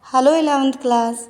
Hello 11th class.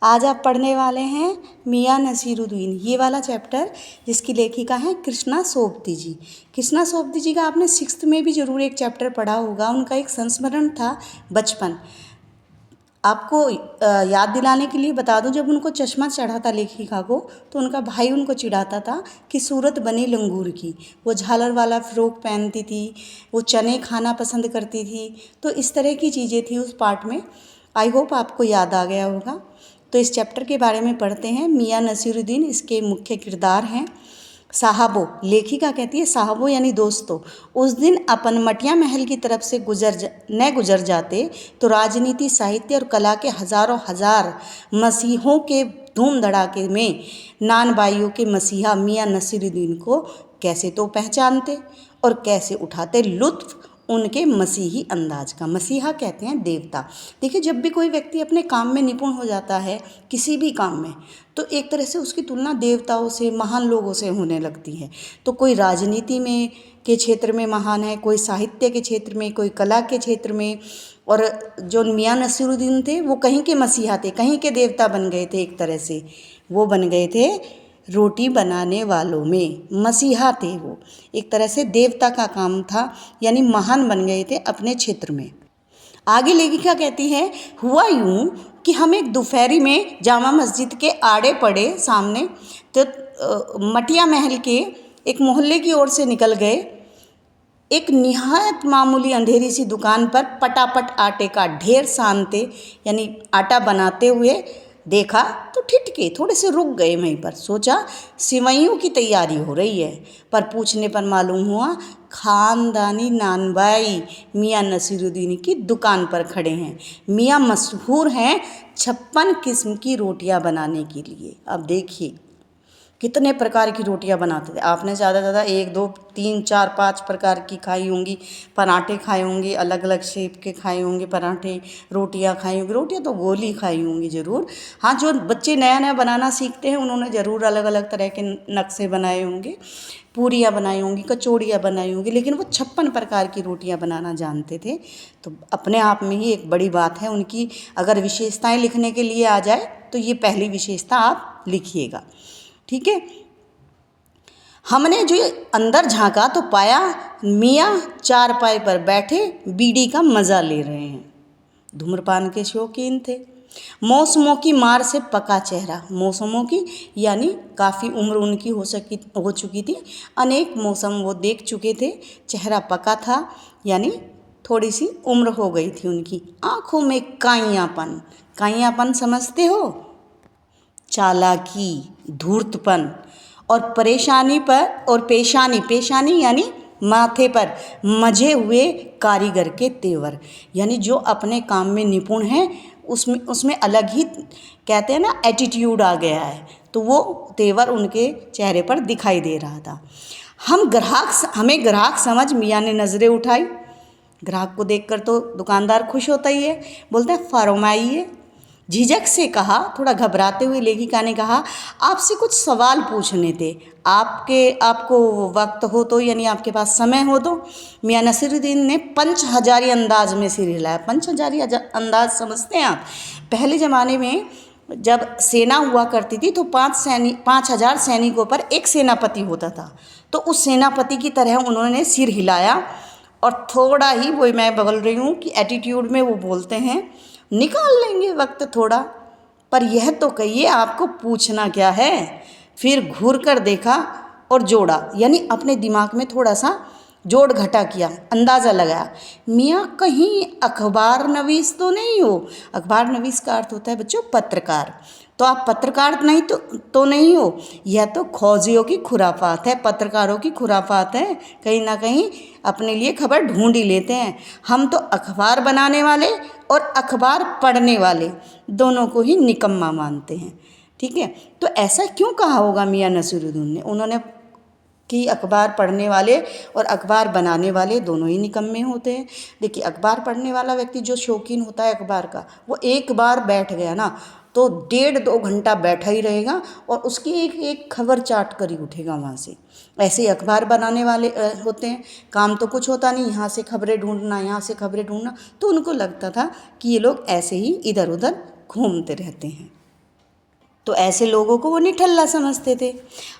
आज आप पढ़ने वाले हैं मियां नसीरुद्दीन, ये वाला चैप्टर जिसकी लेखिका है कृष्णा सोबती जी। कृष्णा सोबती जी का आपने 6th में भी ज़रूर एक चैप्टर पढ़ा होगा। उनका एक संस्मरण था बचपन। आपको याद दिलाने के लिए बता दूं, जब उनको चश्मा चढ़ा था लेखिका को, तो उनका भाई उनको चिढ़ाता था कि सूरत बनी लंगूर की। वो झालर वाला फ़्रॉक पहनती थी, वो चने खाना पसंद करती थी। तो इस तरह की चीज़ें थी उस पार्ट में। आई होप आपको याद आ गया होगा। तो इस चैप्टर के बारे में पढ़ते हैं। मियां नसीरुद्दीन इसके मुख्य किरदार हैं। साहबो, लेखिका कहती है साहबो यानी दोस्तों, उस दिन अपन मटिया महल की तरफ से गुजर जाते तो राजनीति, साहित्य और कला के हजारों हजार मसीहों के धूम धड़ाके में नानबाइयों के मसीहा मियां नसीरुद्दीन को कैसे तो पहचानते और कैसे उठाते लुत्फ उनके मसीही अंदाज का। मसीहा कहते हैं देवता। देखिए, जब भी कोई व्यक्ति अपने काम में निपुण हो जाता है, किसी भी काम में, तो एक तरह से उसकी तुलना देवताओं से, महान लोगों से होने लगती है। तो कोई राजनीति में के क्षेत्र में महान है, कोई साहित्य के क्षेत्र में, कोई कला के क्षेत्र में। और जो मियां नसीरुद्दीन थे वो कहीं के मसीहा थे, कहीं के देवता बन गए थे। एक तरह से वो बन गए थे रोटी बनाने वालों में, मसीहा थे वो। एक तरह से देवता का काम था, यानी महान बन गए थे अपने क्षेत्र में। आगे लेखिका कहती है, हुआ यूं कि हम एक दोपहरी में जामा मस्जिद के आड़े पड़े सामने तो मटिया महल के एक मोहल्ले की ओर से निकल गए। एक निहायत मामूली अंधेरी सी दुकान पर पटापट आटे का ढेर सानते, यानी आटा बनाते हुए देखा तो ठिठके, थोड़े से रुक गए वहीं पर। सोचा सिवैयों की तैयारी हो रही है, पर पूछने पर मालूम हुआ खानदानी नानबाई मियां नसीरुद्दीन की दुकान पर खड़े हैं। मियां मशहूर हैं 56 किस्म की रोटियां बनाने के लिए। अब देखिए कितने प्रकार की रोटियां बनाते थे। आपने ज़्यादा ज़्यादा 1 2 3 4 5 प्रकार की खाई होंगी। पराठे खाए होंगे, अलग अलग शेप के खाए होंगे पराठे। रोटियां खाई होंगी, रोटियां तो गोल ही खाई होंगी ज़रूर। हाँ, जो बच्चे नया नया बनाना सीखते हैं उन्होंने ज़रूर अलग अलग तरह के नक्शे बनाए होंगे। पूरियाँ बनाई होंगी, कचौड़ियाँ बनाई होंगी, लेकिन वो 56 प्रकार की रोटियाँ बनाना जानते थे। तो अपने आप में ही एक बड़ी बात है। उनकी अगर विशेषताएं लिखने के लिए आ जाए तो ये पहली विशेषता आप लिखिएगा, ठीक है। हमने जो अंदर झांका तो पाया मियाँ चारपाई पर बैठे बीड़ी का मज़ा ले रहे हैं। धूम्रपान के शौकीन थे। मौसमों की मार से पका चेहरा, मौसमों की यानी काफ़ी उम्र उनकी हो चुकी थी। अनेक मौसम वो देख चुके थे। चेहरा पका था, यानी थोड़ी सी उम्र हो गई थी उनकी। आँखों में काइयापन, काइयापन समझते हो? चालाकी, धूर्तपन और परेशानी पर और पेशानी यानी माथे पर मजे हुए कारीगर के तेवर, यानी जो अपने काम में निपुण हैं उसमें अलग ही कहते हैं ना एटीट्यूड आ गया है। तो वो तेवर उनके चेहरे पर दिखाई दे रहा था। हमें ग्राहक समझ मियाँ ने नज़रें उठाई। ग्राहक को देखकर तो दुकानदार खुश होता ही है, बोलता है फरमाइए। झिझक से कहा, थोड़ा घबराते हुए लेखिका ने कहा, आपसे कुछ सवाल पूछने थे। आपको वक्त हो तो, यानी आपके पास समय हो तो। मियां नसीरुद्दीन ने पंच हजारी अंदाज में सिर हिलाया। पंच हजारी अंदाज समझते हैं आप? पहले ज़माने में जब सेना हुआ करती थी तो 5,000 सैनिकों पर एक सेनापति होता था। तो उस सेनापति की तरह उन्होंने सिर हिलाया और थोड़ा ही, वो मैं बगल रही हूँ कि एटीट्यूड में वो बोलते हैं, निकाल लेंगे वक्त थोड़ा, पर यह तो कहिए आपको पूछना क्या है। फिर घूर कर देखा और जोड़ा, यानी अपने दिमाग में थोड़ा सा जोड़ घटा किया, अंदाज़ा लगाया। मियाँ कहीं अखबार नवीस तो नहीं हो? अखबार नवीस का अर्थ होता है बच्चों पत्रकार। तो आप पत्रकार नहीं तो नहीं हो? यह तो खोजियों की खुराफात है, पत्रकारों की खुराफात है। कहीं ना कहीं अपने लिए खबर ढूंढ ही लेते हैं। हम तो अखबार बनाने वाले और अखबार पढ़ने वाले दोनों को ही निकम्मा मानते हैं, ठीक है। तो ऐसा क्यों कहा होगा मियां नसीरुद्दीन ने? उन्होंने कि अखबार पढ़ने वाले और अखबार बनाने वाले दोनों ही निकम्मे होते हैं। देखिए, अखबार पढ़ने वाला व्यक्ति जो शौकीन होता है अखबार का, वो एक बार बैठ गया ना तो 1.5-2 घंटा बैठा ही रहेगा और उसकी एक एक खबर चाट कर ही उठेगा वहाँ से। ऐसे ही अखबार बनाने वाले होते हैं, काम तो कुछ होता नहीं, यहाँ से खबरें ढूंढना, यहाँ से खबरें ढूंढना, तो उनको लगता था कि ये लोग ऐसे ही इधर उधर घूमते रहते हैं। तो ऐसे लोगों को वो निठल्ला समझते थे।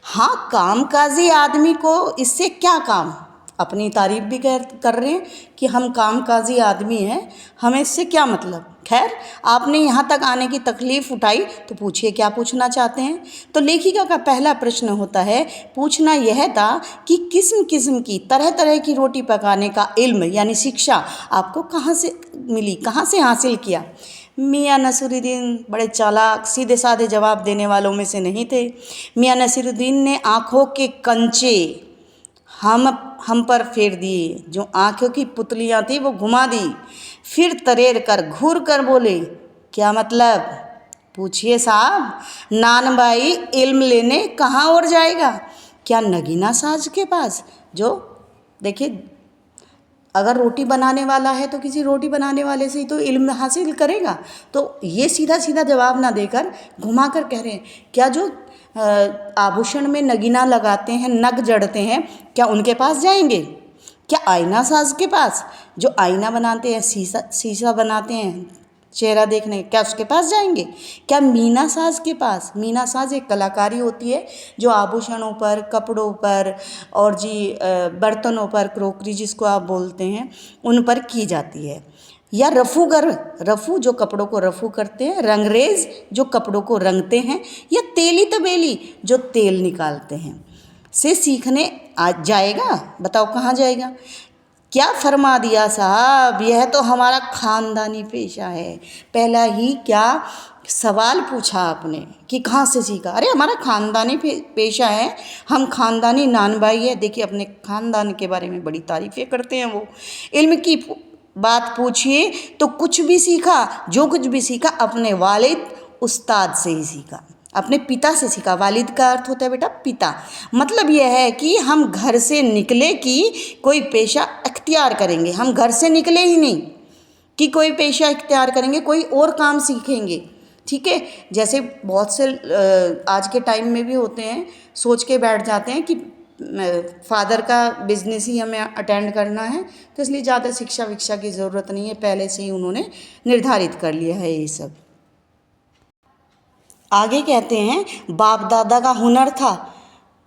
हाँ, कामकाजी आदमी को इससे क्या काम, अपनी तारीफ भी कर रहे हैं कि हम कामकाजी आदमी हैं, हमें इससे क्या मतलब। खैर, आपने यहाँ तक आने की तकलीफ़ उठाई तो पूछिए क्या पूछना चाहते हैं। तो लेखिका का पहला प्रश्न होता है, पूछना यह था कि किस्म किस्म की तरह तरह की रोटी पकाने का इल्म यानी शिक्षा आपको कहाँ से मिली, कहाँ से हासिल किया। मियाँ नसीरुद्दीन बड़े चालाक सीधे साधे जवाब देने वालों में से नहीं थे। मियाँ नसीरुद्दीन ने आँखों के कंचे हम पर फेर दिए, जो आँखों की पुतलियाँ थी वो घुमा दी, फिर तरेर कर घूर कर बोले, क्या मतलब। पूछिए साहब, नान भाई इल्म लेने कहाँ और जाएगा, क्या नगीना साज के पास। जो देखिए, अगर रोटी बनाने वाला है तो किसी रोटी बनाने वाले से ही तो इल्म हासिल करेगा। तो ये सीधा सीधा जवाब ना देकर घुमा कर कह रहे हैं, क्या जो आभूषण में नगीना लगाते हैं, नग जड़ते हैं, क्या उनके पास जाएंगे, क्या आईना साज के पास, जो आईना बनाते हैं, शीशा बनाते हैं चेहरा देखने, क्या उसके पास जाएंगे, क्या मीना साज के पास। मीना साज एक कलाकारी होती है जो आभूषणों पर, कपड़ों पर और बर्तनों पर, क्रोकरी जिसको आप बोलते हैं, उन पर की जाती है। या रफूगर, रफू जो कपड़ों को रफू करते हैं, रंगरेज जो कपड़ों को रंगते हैं, या तेली तबेली जो तेल निकालते हैं, से सीखने आज जाएगा। बताओ कहाँ जाएगा। क्या फरमा दिया साहब, यह तो हमारा ख़ानदानी पेशा है। पहला ही क्या सवाल पूछा आपने कि कहाँ से सीखा। अरे हमारा ख़ानदानी पेशा है, हम ख़ानदानी नानबाई है। देखिए, अपने ख़ानदान के बारे में बड़ी तारीफ़ें करते हैं वो। इल्म की बात पूछिए तो कुछ भी सीखा, जो कुछ भी सीखा अपने वालिद उस्ताद से ही सीखा, अपने पिता से सीखा। वालिद का अर्थ होता है बेटा पिता। मतलब यह है कि हम घर से निकले कि कोई पेशा इख्तियार करेंगे, हम घर से निकले ही नहीं कि कोई पेशा इख्तियार करेंगे, कोई और काम सीखेंगे। ठीक है, जैसे बहुत से आज के टाइम में भी होते हैं, सोच के बैठ जाते हैं कि फादर का बिजनेस ही हमें अटेंड करना है, तो इसलिए ज़्यादा शिक्षा विक्षा की ज़रूरत नहीं है, पहले से ही उन्होंने निर्धारित कर लिया है ये सब। आगे कहते हैं, बाप दादा का हुनर था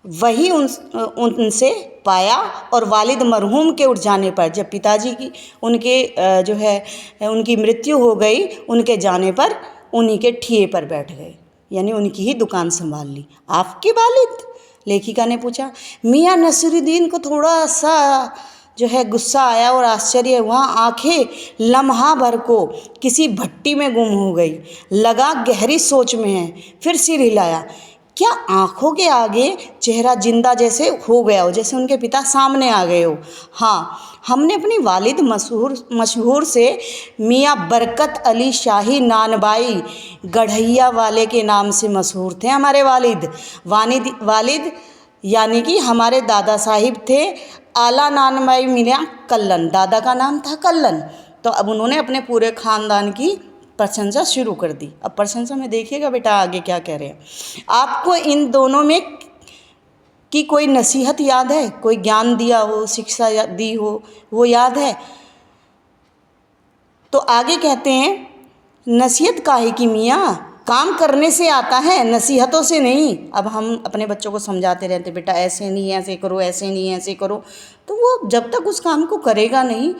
वही उनसे पाया, और वालिद मरहूम के उठ जाने पर, जब पिताजी की उनकी मृत्यु हो गई, उनके जाने पर उन्हीं के ठिए पर बैठ गए, यानी उनकी ही दुकान संभाल ली। आपके वालिद, लेखिका ने पूछा। मियाँ नसीरुद्दीन को थोड़ा सा गुस्सा आया और आश्चर्य, वहाँ आंखें लम्हा भर को किसी भट्टी में गुम हो गई, लगा गहरी सोच में है। फिर सिर हिलाया, क्या आंखों के आगे चेहरा जिंदा जैसे हो गया हो, जैसे उनके पिता सामने आ गए हो। हाँ, हमने अपनी वालिद मशहूर से मियाँ बरकत अली शाही नानबाई गढ़ैया वाले के नाम से मशहूर थे हमारे वालिद यानी कि हमारे दादा साहिब थे आला नानबाई मियाँ कल्लन, दादा का नाम था कल्लन। तो अब उन्होंने अपने पूरे ख़ानदान की प्रशंसा शुरू कर दी। अब प्रशंसा में देखिएगा बेटा आगे क्या कह रहे हैं। आपको इन दोनों में की कोई नसीहत याद है, कोई ज्ञान दिया हो, शिक्षा दी हो, वो याद है। तो आगे कहते हैं, नसीहत काहे की मियाँ, काम करने से आता है, नसीहतों से नहीं। अब हम अपने बच्चों को समझाते रहते, बेटा ऐसे नहीं ऐसे करो, ऐसे नहीं ऐसे करो, तो वो जब तक उस काम को करेगा नहीं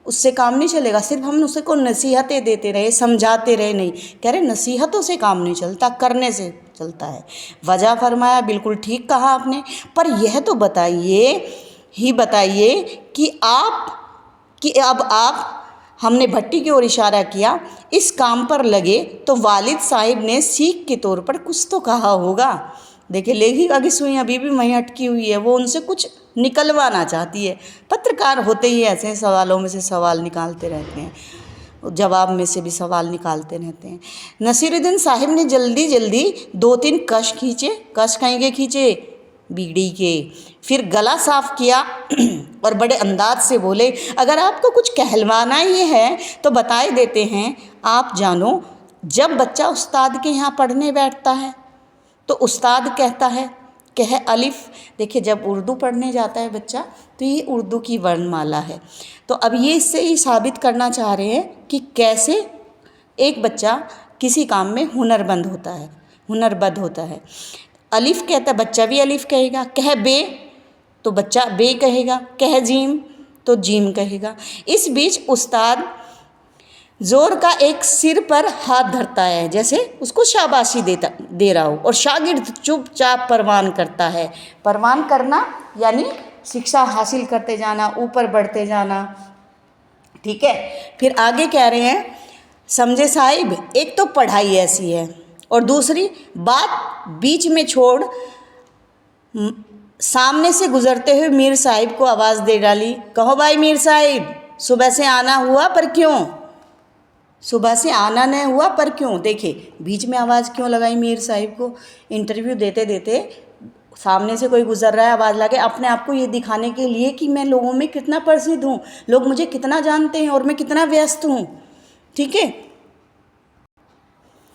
उससे काम नहीं चलेगा। सिर्फ हम उसको नसीहतें देते रहे, समझाते रहे नहीं। कह रहे नसीहतों से काम नहीं चलता, करने से चलता है। वजह फरमाया, बिल्कुल ठीक कहा आपने, पर यह तो बताइए कि अब आप, हमने भट्टी की ओर इशारा किया, इस काम पर लगे तो वालिद साहिब ने सीख के तौर पर कुछ तो कहा होगा। देखिए, लेखिका की सुई अभी भी वहीं अटकी हुई है, वो उनसे कुछ निकलवाना चाहती है। पत्रकार होते ही ऐसे सवालों में से सवाल निकालते रहते हैं, जवाब में से भी सवाल निकालते रहते हैं। नसीरुद्दीन साहिब ने जल्दी 2-3 कश खींचे। कश कहीं के खींचे, बीड़ी के। फिर गला साफ किया और बड़े अंदाज से बोले, अगर आपको कुछ कहलवाना ही है तो बताए देते हैं। आप जानो, जब बच्चा उस्ताद के यहाँ पढ़ने बैठता है तो उस्ताद कहता है कह अलिफ। देखिए, जब उर्दू पढ़ने जाता है बच्चा तो ये उर्दू की वर्णमाला है। तो अब ये इससे ही साबित करना चाह रहे हैं कि कैसे एक बच्चा किसी काम में हुनरबंद होता है। अलिफ कहता है, बच्चा भी अलिफ कहेगा। कह बे तो बच्चा बे कहेगा। कह जीम तो जीम कहेगा। इस बीच उस्ताद जोर का एक सिर पर हाथ धरता है, जैसे उसको शाबाशी दे रहा हो, और शागिर्द चुपचाप परवान करता है। परवान करना यानी शिक्षा हासिल करते जाना, ऊपर बढ़ते जाना। ठीक है, फिर आगे कह रहे हैं, समझे साहिब, एक तो पढ़ाई ऐसी है और दूसरी बात बीच में छोड़ सामने से गुजरते हुए मीर साहिब को आवाज़ दे डाली, कहो भाई मीर साहिब, सुबह से आना हुआ पर क्यों? सुबह से आना नहीं हुआ पर क्यों? देखिए, बीच में आवाज़ क्यों लगाई मीर साहिब को? इंटरव्यू देते देते सामने से कोई गुजर रहा है, आवाज़ लगे, अपने आप को ये दिखाने के लिए कि मैं लोगों में कितना प्रसिद्ध हूँ, लोग मुझे कितना जानते हैं और मैं कितना व्यस्त हूँ। ठीक है,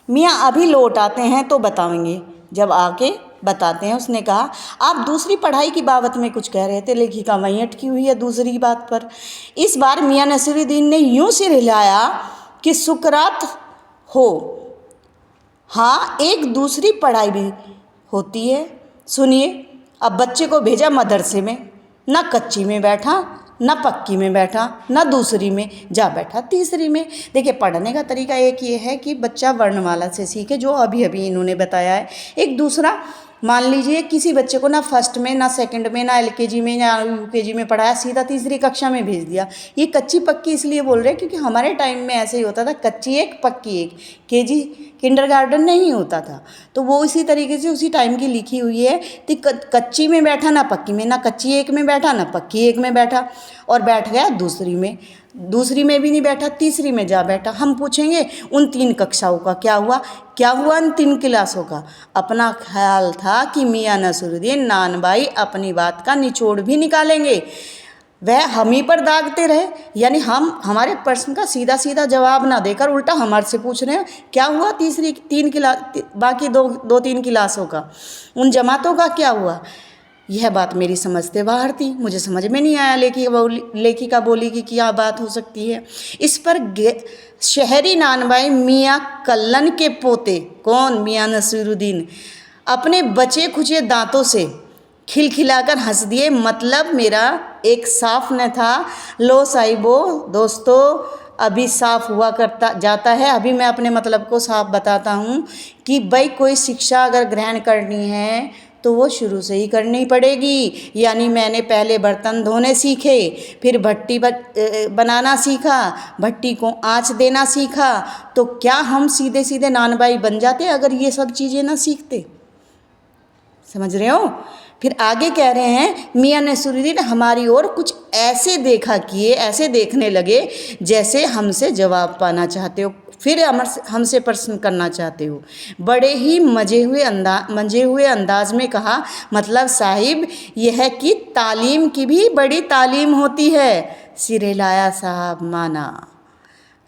मियाँ अभी लौट आते हैं तो बताएंगे। जब आके बताते हैं, उसने कहा, आप दूसरी पढ़ाई की बाबत में कुछ कह रहे थे, लेखिका वहीं अटकी हुई है दूसरी बात पर। इस बार मियाँ नसीरुद्दीन ने यूँ सिर हिलाया कि सुकरात हो। हाँ, एक दूसरी पढ़ाई भी होती है। सुनिए, अब बच्चे को भेजा मदरसे में, ना कच्ची में बैठा, ना पक्की में बैठा, ना दूसरी में जा बैठा तीसरी में। देखिए, पढ़ने का तरीका एक ये है कि बच्चा वर्णमाला से सीखे, जो अभी अभी इन्होंने बताया है। एक दूसरा, मान लीजिए किसी बच्चे को ना फर्स्ट में, ना सेकंड में, ना एलकेजी में, ना यूकेजी में पढ़ाया, सीधा तीसरी कक्षा में भेज दिया। ये कच्ची पक्की इसलिए बोल रहे हैं क्योंकि हमारे टाइम में ऐसे ही होता था, कच्ची एक पक्की एक। केजी किंडरगार्टन नहीं होता था, तो वो इसी तरीके से उसी टाइम की लिखी हुई है कि कच्ची में बैठा ना पक्की में, ना कच्ची एक में बैठा ना पक्की एक में बैठा, और बैठ गया दूसरी में। दूसरी में भी नहीं बैठा, तीसरी में जा बैठा। हम पूछेंगे उन 3 कक्षाओं का क्या हुआ उन 3 क्लासों का? अपना ख्याल था कि मियाँ नसीरुद्दीन नानबाई अपनी बात का निचोड़ भी निकालेंगे, वह हम ही पर दागते रहे। यानी हम हमारे प्रश्न का सीधा सीधा जवाब ना देकर उल्टा हमारे से पूछ रहे हैं क्या हुआ तीसरी 3 क्लास, बाकी 2-3 क्लासों का, उन जमातों का क्या हुआ? यह बात मेरी समझ से बाहर थी, मुझे समझ में नहीं आया लेखिका बोली कि क्या बात हो सकती है। इस पर शहरी नानबाई मियाँ कल्लन के पोते, कौन? मियाँ नसीरुद्दीन, अपने बचे खुचे दांतों से खिलखिलाकर हंस दिए। मतलब मेरा एक साफ न था। लो साहिबो, दोस्तों, अभी साफ हुआ करता जाता है। अभी मैं अपने मतलब को साफ बताता हूँ कि भाई कोई शिक्षा अगर ग्रहण करनी है तो वो शुरू से ही करनी पड़ेगी। यानी मैंने पहले बर्तन धोने सीखे, फिर भट्टी बनाना सीखा, भट्टी को आँच देना सीखा। तो क्या हम सीधे सीधे नानबाई बन जाते अगर ये सब चीज़ें ना सीखते? समझ रहे हो? फिर आगे कह रहे हैं, मियाँ नसीरुद्दीन हमारी ओर कुछ ऐसे देखा किए, ऐसे देखने लगे जैसे हमसे जवाब पाना चाहते हो, फिर हमसे प्रश्न करना चाहते हो। बड़े ही मजे हुए अंदाज में कहा, मतलब साहिब यह है कि तालीम की भी बड़ी तालीम होती है। सिर हिलाया साहब, माना,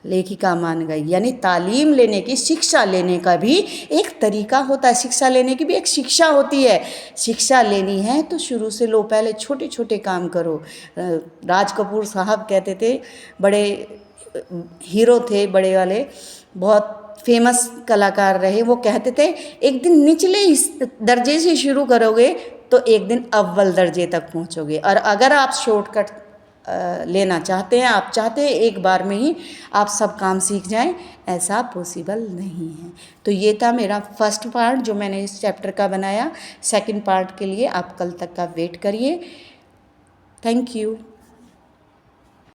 लेखिका मान गई। यानी तालीम लेने की, शिक्षा लेने का भी एक तरीका होता है, शिक्षा लेने की भी एक शिक्षा होती है। शिक्षा लेनी है तो शुरू से लो, पहले छोटे छोटे काम करो। राज कपूर साहब कहते थे, बड़े हीरो थे, बड़े वाले, बहुत फेमस कलाकार रहे। वो कहते थे एक दिन निचले दर्जे से शुरू करोगे तो एक दिन अव्वल दर्जे तक पहुंचोगे। और अगर आप शॉर्टकट लेना चाहते हैं, आप चाहते हैं एक बार में ही आप सब काम सीख जाएं, ऐसा पॉसिबल नहीं है। तो ये था मेरा फर्स्ट पार्ट जो मैंने इस चैप्टर का बनाया। सेकंड पार्ट के लिए आप कल तक का वेट करिए। Thank you.